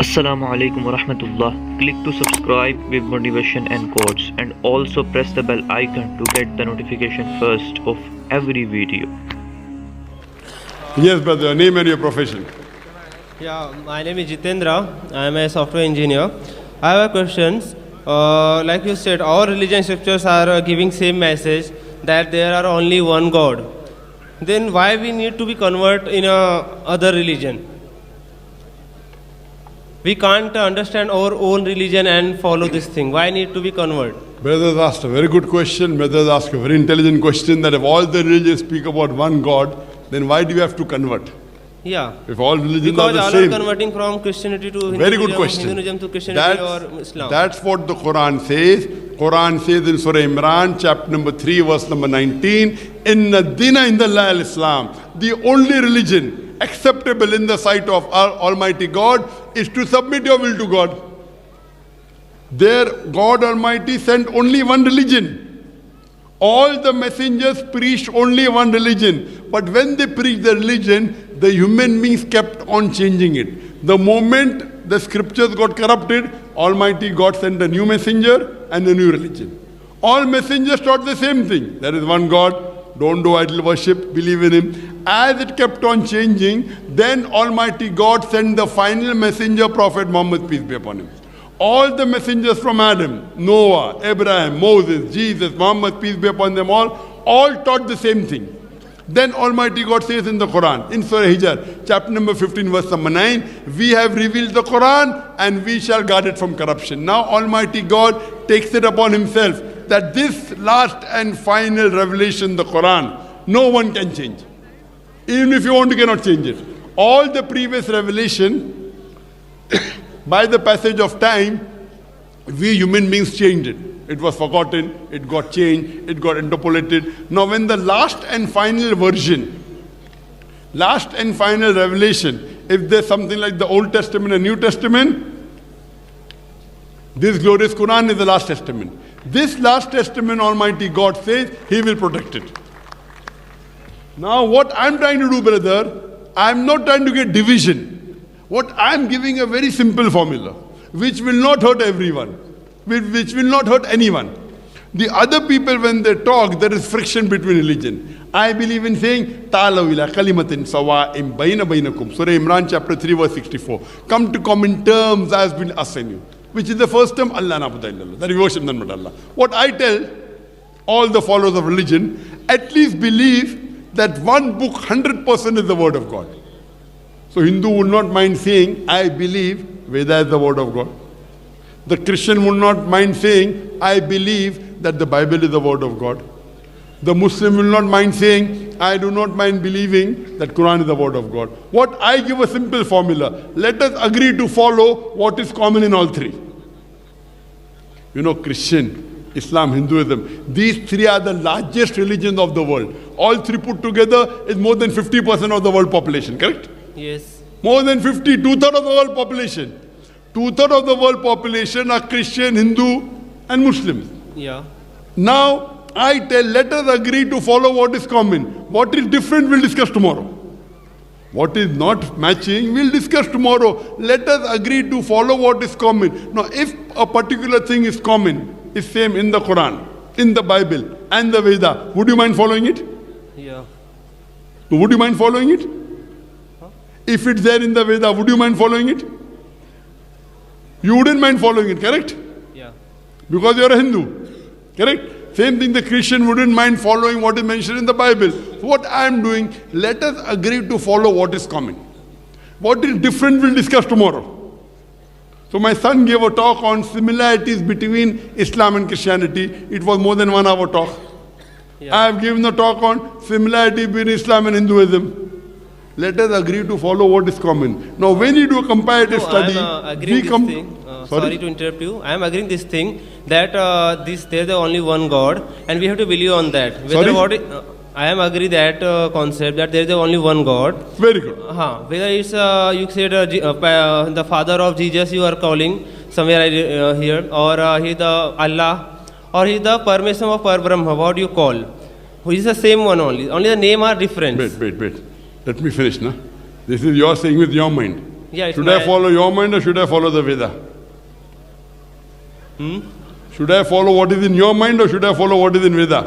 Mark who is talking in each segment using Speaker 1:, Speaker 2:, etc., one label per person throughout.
Speaker 1: Assalamu alaikum wa rahmatullah. Click to subscribe with motivation and quotes, and also press the bell icon to get the notification first of every video.
Speaker 2: Yes, brother, your name and your profession.
Speaker 3: Yeah, my name is Jitendra. I am a software engineer. I have a questions. Like you said, all religion scriptures are giving same message that there are only one God. Then why we need to be convert in a other religion? We can't understand our own religion and follow this thing. Why need to be convert?
Speaker 2: Brothers asked a very good question. Brothers asked a very intelligent question that if all the religions speak about one God, then why do you have to convert?
Speaker 3: Yeah.
Speaker 2: If all religions
Speaker 3: Because
Speaker 2: are the
Speaker 3: all
Speaker 2: same.
Speaker 3: are converting from Christianity to Hinduism,
Speaker 2: Very good question.
Speaker 3: Hinduism to Christianity or Islam.
Speaker 2: That's what the Quran says. Quran says in Surah Imran, chapter number 3, verse number 19, Inna dina indallahi al-Islam. The only religion acceptable in the sight of our Almighty God is to submit your will to God. There, God Almighty sent only one religion. All the messengers preached only one religion. But when they preached the religion, the human beings kept on changing it. The moment the scriptures got corrupted, Almighty God sent a new messenger and a new religion. All messengers taught the same thing. There is one God. Don't do idol worship, believe in Him. As it kept on changing, then Almighty God sent the final messenger, Prophet Muhammad, peace be upon him. All the messengers from Adam, Noah, Abraham, Moses, Jesus, Muhammad, peace be upon them all taught the same thing. Then Almighty God says in the Quran, in Surah Hijr, chapter number 15, verse number 9, we have revealed the Quran and we shall guard it from corruption. Now Almighty God takes it upon Himself that this last and final revelation, the Quran, no one can change. Even if you want, you cannot change it. All the previous revelation, by the passage of time, we human beings changed it. It was forgotten, it got changed, it got interpolated. Now when the last and final version, last and final revelation, if there's something like the Old Testament and New Testament, this glorious Quran is the last testament. This last testament, Almighty God says, He will protect it. Now what I'm trying to do, brother, I'm not trying to get division. What I'm giving a very simple formula, which will not hurt everyone, which will not hurt anyone. The other people, when they talk, there is friction between religion. I believe in saying, Ta'alaw ila kalimatin sawa'im bayna baynakum. Surah Imran chapter 3 verse 64. Come to common terms as between us and you. Which is the first term, Allah na'budu illallah. That we worship none but Allah. What I tell all the followers of religion, at least believe that one book 100% is the word of God. So Hindu would not mind saying, I believe Veda is the word of God. The Christian would not mind saying, I believe that the Bible is the word of God. The Muslim will not mind saying, I do not mind believing that Quran is the word of God. What I give a simple formula. Let us agree to follow what is common in all three. You know, Christian, Islam, Hinduism, these three are the largest religions of the world. All three put together is more than 50% of the world population, correct?
Speaker 3: Yes.
Speaker 2: More than 50, two-thirds of the world population. Two-thirds of the world population are Christian, Hindu and Muslims.
Speaker 3: Yeah.
Speaker 2: Now, I tell, let us agree to follow what is common. What is different, we'll discuss tomorrow. What is not matching, we'll discuss tomorrow. Let us agree to follow what is common. Now, if a particular thing is common, is same in the Quran, in the Bible, and the Veda, would you mind following it?
Speaker 3: Yeah.
Speaker 2: Would you mind following it? If it's there in the Veda, would you mind following it? You wouldn't mind following it, correct?
Speaker 3: Yeah.
Speaker 2: Because you're a Hindu, correct? Same thing, the Christian wouldn't mind following what is mentioned in the Bible. So what I am doing, let us agree to follow what is common. What is different, we'll discuss tomorrow. So my son gave a talk on similarities between Islam and Christianity. It was more than 1 hour talk.
Speaker 3: Yeah.
Speaker 2: I have given a talk on similarity between Islam and Hinduism. Let us agree to follow what is common. Now when you do a comparative study,
Speaker 3: sorry to interrupt you. I am agreeing this thing that there is only one God and we have to believe on that. I am agree that concept that there is only one God.
Speaker 2: Very good.
Speaker 3: Whether it's you said the father of Jesus you are calling somewhere here, or he the Allah, or he the permission of Parbrahma. What do you call? Who is the same one only? Only the name are different.
Speaker 2: Wait. Let me finish, na? This is your saying with your mind.
Speaker 3: Yeah, it's
Speaker 2: Should I
Speaker 3: my-
Speaker 2: follow your mind or should I follow the Veda? Should I follow what is in your mind or should I follow what is in Veda?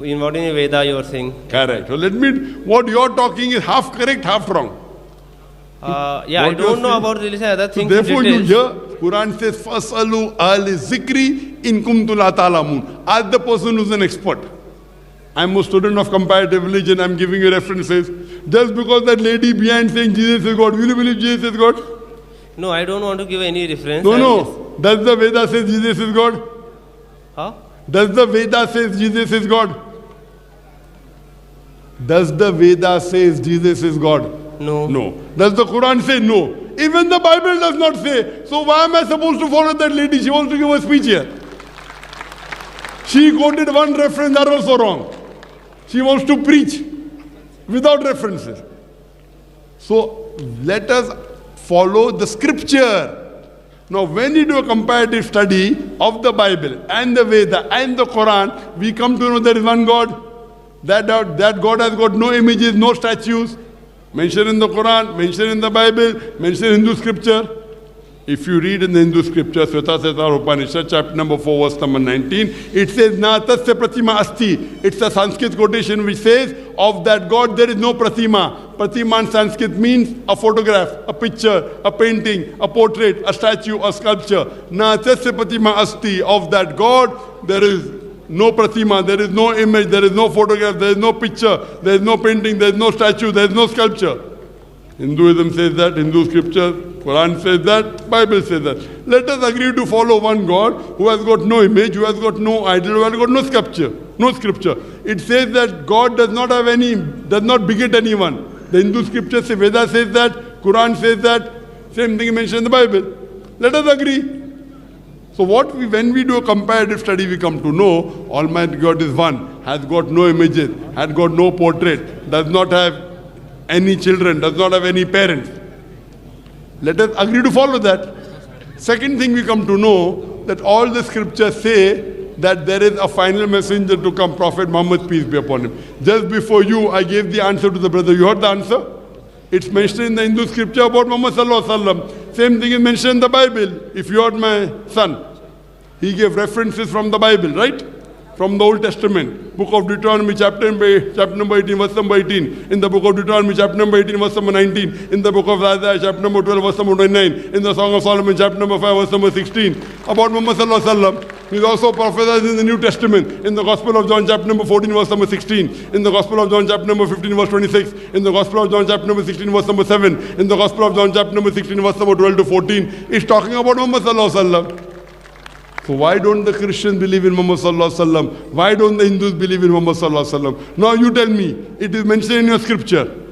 Speaker 3: In what in Veda you are saying?
Speaker 2: Correct. So let me, what you're talking is half correct, half wrong.
Speaker 3: Yeah, I
Speaker 2: What
Speaker 3: don't
Speaker 2: you're
Speaker 3: know
Speaker 2: saying-
Speaker 3: about religion, other
Speaker 2: So
Speaker 3: things. in
Speaker 2: therefore you
Speaker 3: details.
Speaker 2: hear, Quran says, Fasalu ahli zikri in kuntum la ta'lamun. Ask the person who's an expert. I'm a student of comparative religion, I'm giving you references. Just because that lady behind saying Jesus is God, will you believe Jesus is God?
Speaker 3: No, I don't want to give any reference.
Speaker 2: No,
Speaker 3: I'm
Speaker 2: no. Does the Veda say Jesus is God?
Speaker 3: Huh?
Speaker 2: Does the Veda says Jesus is God? Does the Veda says Jesus is God?
Speaker 3: No.
Speaker 2: No. Does the Quran say no? Even the Bible does not say. So why am I supposed to follow that lady? She wants to give a speech here. She quoted one reference, that was also wrong. She wants to preach without references. So let us follow the scripture. Now when we do a comparative study of the Bible and the Veda and the Quran, we come to know there is one God. That God has got no images, no statues. Mentioned in the Quran, mentioned in the Bible, mentioned in Hindu scripture. If you read in the Hindu scripture, Svetasvatar Upanishad, chapter number 4, verse number 19, it says, Na tasya pratima asti. It's a Sanskrit quotation which says, of that God there is no pratima. Pratima in Sanskrit means a photograph, a picture, a painting, a portrait, a statue, a sculpture. Na tasya pratima asti. Of that God there is no pratima, there is no image, there is no photograph, there is no picture, there is no painting, there is no statue, there is no sculpture. Hinduism says that, Hindu scripture, Quran says that, Bible says that. Let us agree to follow one God who has got no image, who has got no idol, who has got no sculpture, no scripture. It says that God does not have any, does not beget anyone. The Hindu scripture says, Veda says that, Quran says that, same thing mentioned in the Bible. Let us agree. So when we do a comparative study, we come to know Almighty God is one, has got no images, has got no portrait, does not have any children, does not have any parents. Let us agree to follow that. Second thing we come to know that all the scriptures say that there is a final messenger to come, Prophet Muhammad, peace be upon him. Just before you, I gave the answer to the brother. You heard the answer? It's mentioned in the Hindu scripture about Muhammad sallallahu alaihi wasallam. Same thing is mentioned in the Bible. If you heard my son, he gave references from the Bible, right? From the Old Testament. Book of Deuteronomy, chapter number 18, verse number 18. In the book of Deuteronomy, chapter number 18, verse number 19. In the book of Isaiah, chapter number 12, verse number 29. In the Song of Solomon, chapter number 5, verse number 16. About Muhammad sallallahu alaihi wasallam. He's also prophesied in the New Testament. In the Gospel of John, chapter number 14, verse number 16. In the Gospel of John, chapter number 15, verse 26. In the Gospel of John, chapter number 16, verse number 7. In the Gospel of John, chapter number 16, verse number 12 to 14. It's talking about Muhammad sallallahu alaihi wasallam. So why don't the Christians believe in Muhammad sallallahu alaihi wasallam? Why don't the Hindus believe in Muhammad sallallahu alaihi wasallam? Now you tell me, it is mentioned in your scripture.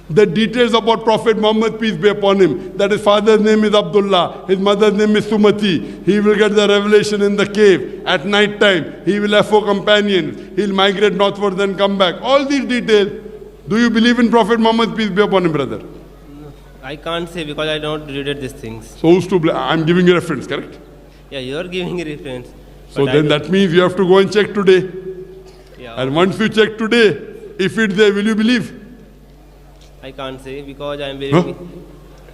Speaker 2: The details about Prophet Muhammad, peace be upon him, that his father's name is Abdullah, his mother's name is Sumati. He will get the revelation in the cave at night time. He will have 4 companions. He'll migrate northwards and come back. All these details. Do you believe in Prophet Muhammad, peace be upon him, brother?
Speaker 3: I can't say because I don't read these things.
Speaker 2: So who's to blame? I'm giving you reference, correct?
Speaker 3: Yeah, you are giving a reference.
Speaker 2: So
Speaker 3: but
Speaker 2: then that means you have to go and check today.
Speaker 3: Yeah,
Speaker 2: And once you check today, if it's there, will you believe?
Speaker 3: I can't say because I am very.
Speaker 2: Huh?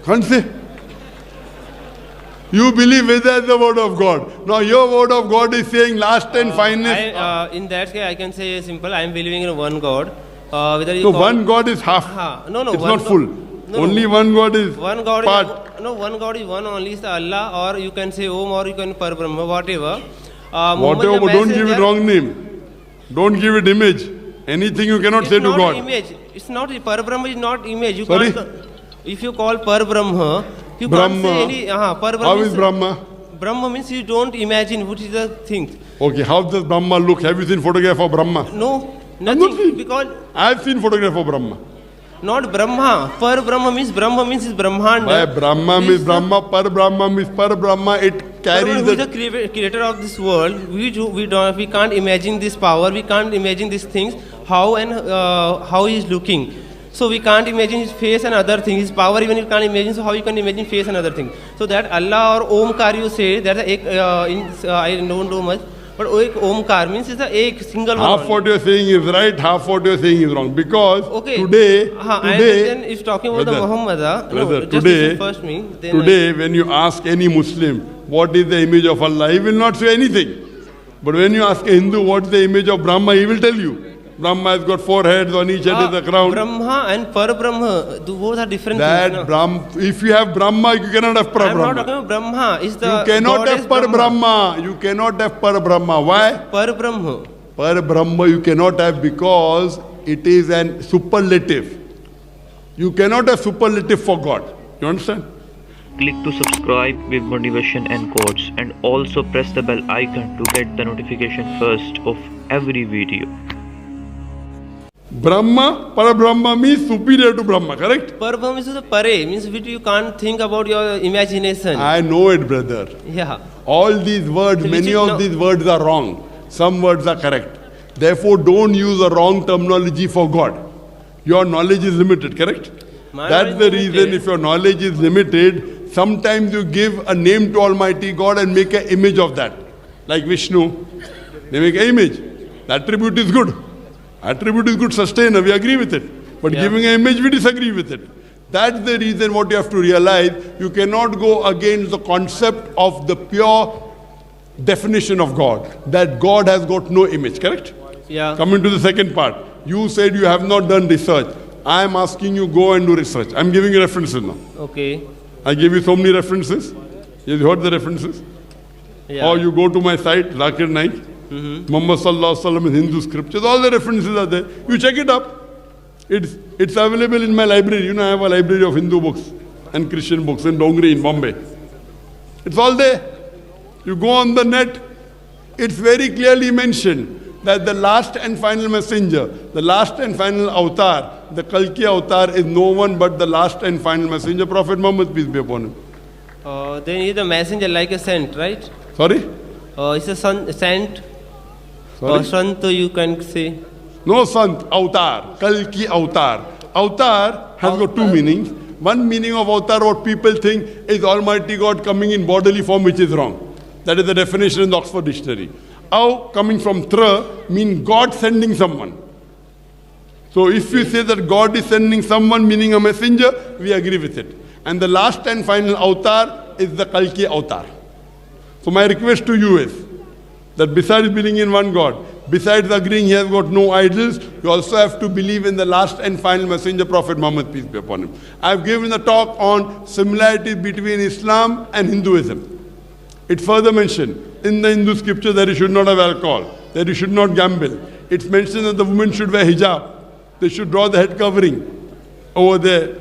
Speaker 2: Can't say. You believe Veda is the word of God. Now your word of God is saying last and finest.
Speaker 3: In that case, I can say simple. I am believing in one God. Whether you
Speaker 2: So
Speaker 3: call-
Speaker 2: one God is half.
Speaker 3: No,
Speaker 2: It's
Speaker 3: one
Speaker 2: not
Speaker 3: God-
Speaker 2: full.
Speaker 3: no,
Speaker 2: Only one God is
Speaker 3: one God
Speaker 2: part.
Speaker 3: one God is one only is the Allah, or you can say Om, or you can Parabrahma, whatever.
Speaker 2: Whatever, but don't give it wrong name. Don't give it image. Anything you cannot
Speaker 3: It's
Speaker 2: say to
Speaker 3: not
Speaker 2: God.
Speaker 3: image. It's not Parabrahma is not image. You
Speaker 2: Sorry?
Speaker 3: can't. If you call Parabrahma, you can't
Speaker 2: Brahma.
Speaker 3: say any. Parabrahma.
Speaker 2: How is Brahma?
Speaker 3: Brahma means you don't imagine what is the thing.
Speaker 2: Okay, how does Brahma look? Have you seen photograph of Brahma?
Speaker 3: No,
Speaker 2: not
Speaker 3: nothing.
Speaker 2: seen.
Speaker 3: Because
Speaker 2: I have seen photograph of Brahma.
Speaker 3: not Brahma. Brahma means is Brahmanda.
Speaker 2: By Brahma means Brahma, Par Brahma means Par Brahma. It carries
Speaker 3: Who is
Speaker 2: the.
Speaker 3: the creator of this world? We can't imagine this power. We can't imagine these things. How he is looking. So we can't imagine his face and other things. His power even you can't imagine. So how you can imagine face and other things? So that Allah or Omkar you say that I don't know much. But एक Omkar means it's a single one.
Speaker 2: Half what you're saying is right, half what you're saying is wrong. Because today,
Speaker 3: then if talking about the Muhammad, just listen first me.
Speaker 2: Today, when you ask any Muslim what is the image of Allah, he will not say anything. But when you ask a Hindu what is the image of Brahma, he will tell you. Brahma has got 4 heads, on each head is a crown.
Speaker 3: Brahma and Parabrahma, both are different
Speaker 2: that
Speaker 3: things.
Speaker 2: Brahma, if you have Brahma, you cannot have Parabrahma.
Speaker 3: I'm not talking about Brahma. It's the
Speaker 2: you cannot have Parabrahma. You cannot have Parabrahma. Why?
Speaker 3: Parabrahma.
Speaker 2: Parabrahma you cannot have because it is an superlative. You cannot have superlative for God. You understand?
Speaker 1: Click to subscribe with motivation and quotes, and also press the bell icon to get the notification first of every video.
Speaker 2: Brahma, Parabrahma means superior to Brahma, correct?
Speaker 3: Parabrahma means the pare, means which you can't think about your imagination.
Speaker 2: I know it, brother.
Speaker 3: Yeah.
Speaker 2: All these words,
Speaker 3: So
Speaker 2: many of these words are wrong. Some words are correct. Therefore, don't use a wrong terminology for God. Your knowledge is limited, correct? That's the reason if your knowledge is limited, sometimes you give a name to Almighty God and make an image of that. Like Vishnu, they make an image. The attribute is good. Attribute is good sustainer, we agree with it. But giving an image, we disagree with it. That's the reason what you have to realize, you cannot go against the concept of the pure definition of God. That God has got no image, correct?
Speaker 3: Yeah.
Speaker 2: Coming to the second part. You said you have not done research. I am asking you go and do research. I am giving you references now.
Speaker 3: Okay.
Speaker 2: I gave you so many references. You heard the references?
Speaker 3: Yeah.
Speaker 2: Or you go to my site, Zakir Naik. Muhammad Sallallahu Alaihi Wasallam in Hindu scriptures, all the references are there. You check it up. It's available in my library. You know, I have a library of Hindu books and Christian books in Dongri in Bombay. It's all there. You go on the net, it's very clearly mentioned that the last and final messenger, the last and final avatar, the Kalki avatar is no one but the last and final messenger, Prophet Muhammad, peace be upon him.
Speaker 3: Then he's the messenger like a saint, right?
Speaker 2: Sorry?
Speaker 3: It's a saint.
Speaker 2: Sorry?
Speaker 3: Sant you can say.
Speaker 2: No Sant, avatar, Kalki avatar. Avatar has got two meanings. One meaning of avatar, what people think is Almighty God coming in bodily form, which is wrong. That is the definition in the Oxford Dictionary. Av coming from tra mean God sending someone. So if you say that God is sending someone, meaning a messenger, we agree with it. And the last and final avatar is the Kalki avatar. So my request to you is that besides believing in one God, besides agreeing he has got no idols, you also have to believe in the last and final messenger, Prophet Muhammad, peace be upon him. I have given a talk on similarities between Islam and Hinduism. It further mentioned in the Hindu scripture that you should not have alcohol, that you should not gamble. It's mentioned that the women should wear hijab. They should draw the head covering over the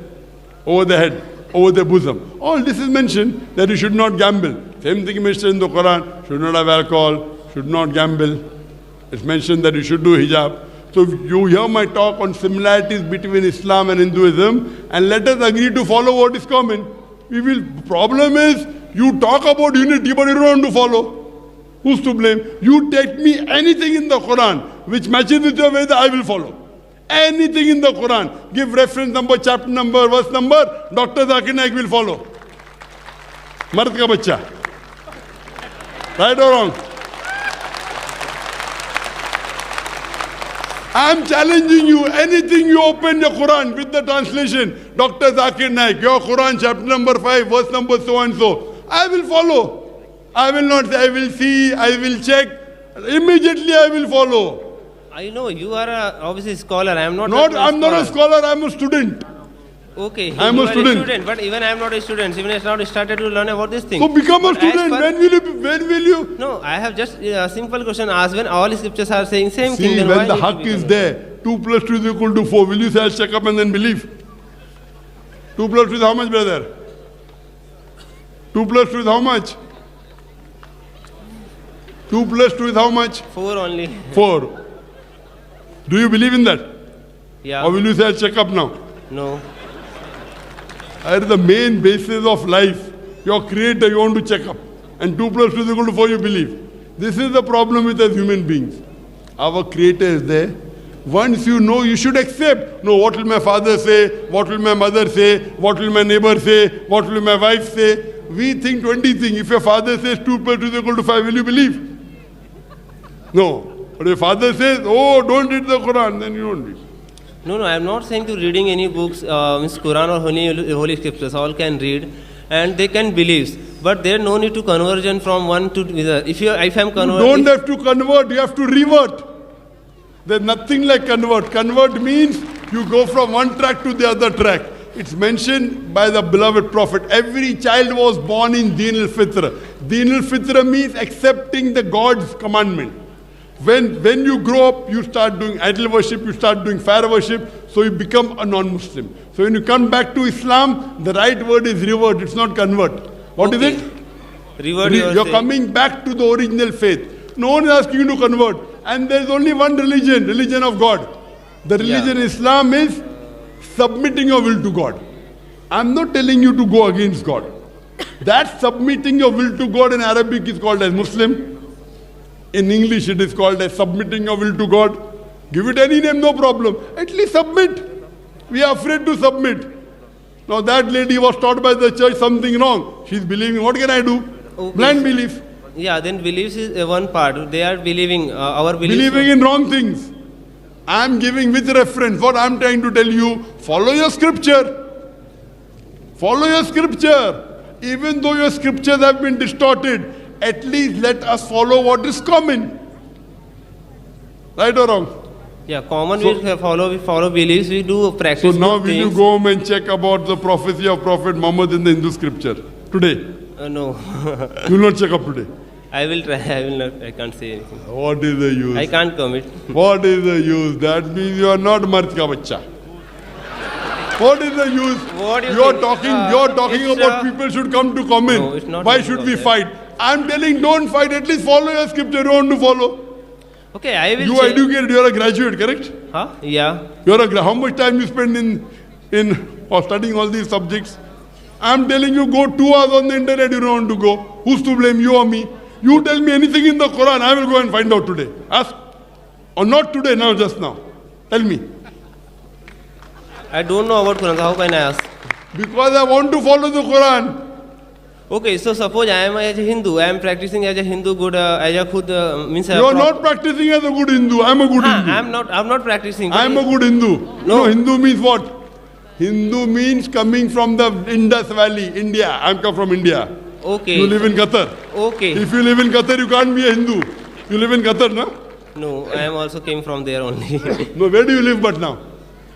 Speaker 2: head, over their bosom. All this is mentioned that you should not gamble. Same thing mentioned in the Quran, should not have alcohol, should not gamble. It's mentioned that you should do hijab. So if you hear my talk on similarities between Islam and Hinduism, and let us agree to follow what is common. Problem is, you talk about unity, but you don't want to follow. Who's to blame? You take me anything in the Quran which matches with your Veda, I will follow. Anything in the Quran, give reference number, chapter number, verse number, Dr. Zakir Naik will follow. Mard ka bachcha. Right or wrong? I am challenging you, anything you open your Quran with the translation, Dr. Zakir Naik, your Quran chapter number 5, verse number so and so, I will follow. I will not say, I will see, I will check. Immediately I will follow.
Speaker 3: I know, you are obviously a scholar. I am not.
Speaker 2: I'm not a scholar, I am a student.
Speaker 3: Okay,
Speaker 2: I am a student.
Speaker 3: But even I am not a student. Even I have not started to learn about this thing.
Speaker 2: So become a student. When will you?
Speaker 3: No, I have just a simple question asked. When all scriptures are saying same
Speaker 2: See,
Speaker 3: thing, then
Speaker 2: when
Speaker 3: why
Speaker 2: the haqq is there, 2 plus 2 is equal to 4. Will you say I'll check up and then believe? 2 plus 2 is how much, brother? 2 plus 2 is how much? 2 plus 2 is how much?
Speaker 3: 4 only.
Speaker 2: 4. Do you believe in that?
Speaker 3: Yeah.
Speaker 2: Or will you say I'll check up now?
Speaker 3: No.
Speaker 2: That is the main basis of life. Your creator, you want to check up. And 2 plus 2 is equal to 4, you believe. This is the problem with us human beings. Our creator is there. Once you know, you should accept. No, what will my father say? What will my mother say? What will my neighbor say? What will my wife say? We think 20 things. If your father says 2 plus 2 is equal to 5, will you believe? No. But if father says, oh, don't read the Quran, then you don't read.
Speaker 3: No, I am not saying to reading any books, means Quran or holy scriptures. All can read, and they can believe. But there no need to conversion from one to other. If I am
Speaker 2: You
Speaker 3: converted,
Speaker 2: don't have to convert, you have to revert. There's nothing like convert. Convert means you go from one track to the other track. It's mentioned by the beloved Prophet. Every child was born in Deen al-Fitra. Deen al-Fitra means accepting the God's commandment. When you grow up, you start doing idol worship, you start doing fire worship, so you become a non-Muslim. So when you come back to Islam, the right word is revert, it's not convert. What is it?
Speaker 3: revert
Speaker 2: You're coming back to the original faith. No one is asking you to convert. And there's only one religion of God. The religion Islam is submitting your will to God. I'm not telling you to go against God. That submitting your will to God in Arabic is called as Muslim. In English it is called as submitting your will to God. Give it any name, no problem. At least submit. We are afraid to submit. Now that lady was taught by the church something wrong. She's believing, what can I do?
Speaker 3: Okay.
Speaker 2: Blind belief.
Speaker 3: Yeah, then beliefs is one part. They are believing our beliefs.
Speaker 2: Believing in wrong things. I am giving with reference. What I am trying to tell you, follow your scripture. Follow your scripture. Even though your scriptures have been distorted, at least let us follow what is common. Right or wrong?
Speaker 3: Yeah, common we follow beliefs. We do practice.
Speaker 2: So now
Speaker 3: good
Speaker 2: will you
Speaker 3: things.
Speaker 2: go home and check about the prophecy of Prophet Muhammad in the Hindu scripture today?
Speaker 3: No,
Speaker 2: You will not check up today.
Speaker 3: I will try. I will not. I can't say anything.
Speaker 2: What is the use?
Speaker 3: I can't commit.
Speaker 2: What is the use? That means you are not Mard ka bachcha. What is the use?
Speaker 3: What do you
Speaker 2: You're
Speaker 3: think?
Speaker 2: talking
Speaker 3: It's,
Speaker 2: about people should come to comment.
Speaker 3: No, it's not
Speaker 2: Why
Speaker 3: like
Speaker 2: should we
Speaker 3: that.
Speaker 2: fight? I'm telling don't fight, at least follow your scripture, you want to follow.
Speaker 3: Okay, I will.
Speaker 2: You are educated, you are a graduate, correct?
Speaker 3: Huh? Yeah.
Speaker 2: How much time you spend in or studying all these subjects? I'm telling you, go 2 hours on the internet, you don't want to go. Who's to blame, you or me? You tell me anything in the Quran, I will go and find out today. Ask. Or not today, now, just now. Tell me.
Speaker 3: I don't know about Quran. So how can I ask?
Speaker 2: Because I want to follow the Quran.
Speaker 3: Okay, so suppose I am as a Hindu. I am practicing as a Hindu good. As a khud means.
Speaker 2: You are not practicing as a good Hindu. I am a good Hindu.
Speaker 3: I am not practicing.
Speaker 2: I am a good Hindu. No, Hindu means what? Hindu means coming from the Indus Valley, India. I am come from India.
Speaker 3: Okay.
Speaker 2: You live in Qatar.
Speaker 3: Okay.
Speaker 2: If you live in Qatar, you can't be a Hindu. You live in Qatar, no?
Speaker 3: No, I am also came from there only.
Speaker 2: No, where do you live but now?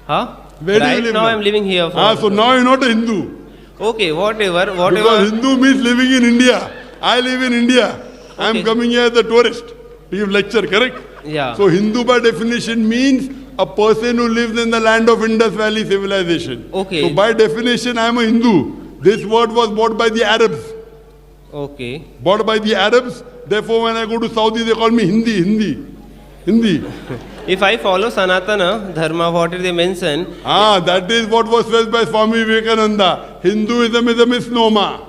Speaker 3: Huh?
Speaker 2: Where do you
Speaker 3: Right
Speaker 2: live
Speaker 3: now
Speaker 2: now?
Speaker 3: I am living here.
Speaker 2: So now you're not a Hindu.
Speaker 3: Okay, whatever.
Speaker 2: Because Hindu means living in India. I live in India. I am
Speaker 3: Okay.
Speaker 2: coming here as a tourist to give lecture, correct?
Speaker 3: Yeah.
Speaker 2: So Hindu by definition means a person who lives in the land of Indus Valley civilization.
Speaker 3: Okay.
Speaker 2: So by definition I am a Hindu. This word was bought by the Arabs.
Speaker 3: Okay.
Speaker 2: Bought by the Arabs. Therefore when I go to Saudi they call me Hindi.
Speaker 3: If I follow Sanatana Dharma, what they mention,
Speaker 2: That is what was said by Swami Vivekananda. Hinduism is a misnomer.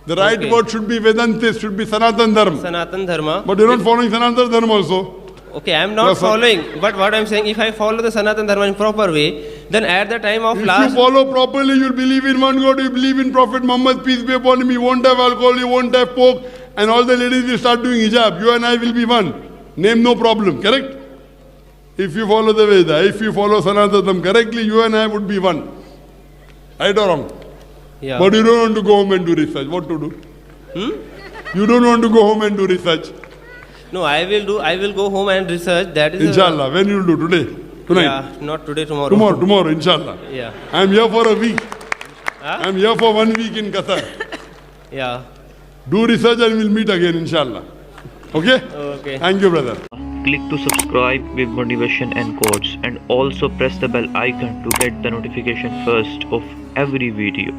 Speaker 2: The right
Speaker 3: Okay.
Speaker 2: word should be Vedantist, should be Sanatan Dharma.
Speaker 3: Sanatan Dharma.
Speaker 2: But you're not following Sanatan Dharma also.
Speaker 3: Okay, I am not
Speaker 2: Yes, sir.
Speaker 3: following. But what I am saying, if I follow the Sanatan Dharma in proper way, then at the time of
Speaker 2: If
Speaker 3: last.
Speaker 2: you follow properly, you'll believe in one God, you believe in Prophet Muhammad, peace be upon him. You won't have alcohol, you won't have pork, and all the ladies will start doing hijab. You and I will be one. Name no problem, correct? If you follow the Veda, if you follow Sanatana correctly, you and I would be one. Right or wrong?
Speaker 3: Yeah.
Speaker 2: But you don't want to go home and do research. What to do? You don't want to go home and do research.
Speaker 3: No, I will go home and research. That is.
Speaker 2: Inshallah. When you will do? Today? Tonight?
Speaker 3: Yeah, not today, tomorrow.
Speaker 2: Tomorrow, inshallah.
Speaker 3: Yeah.
Speaker 2: I am here for a week.
Speaker 3: Huh?
Speaker 2: I am here for 1 week in Qatar.
Speaker 3: Yeah.
Speaker 2: Do research and we'll meet again, inshallah. Okay?
Speaker 3: Okay.
Speaker 2: Thank you, brother.
Speaker 1: Click to subscribe with motivation and quotes, and also press the bell icon to get the notification first of every video.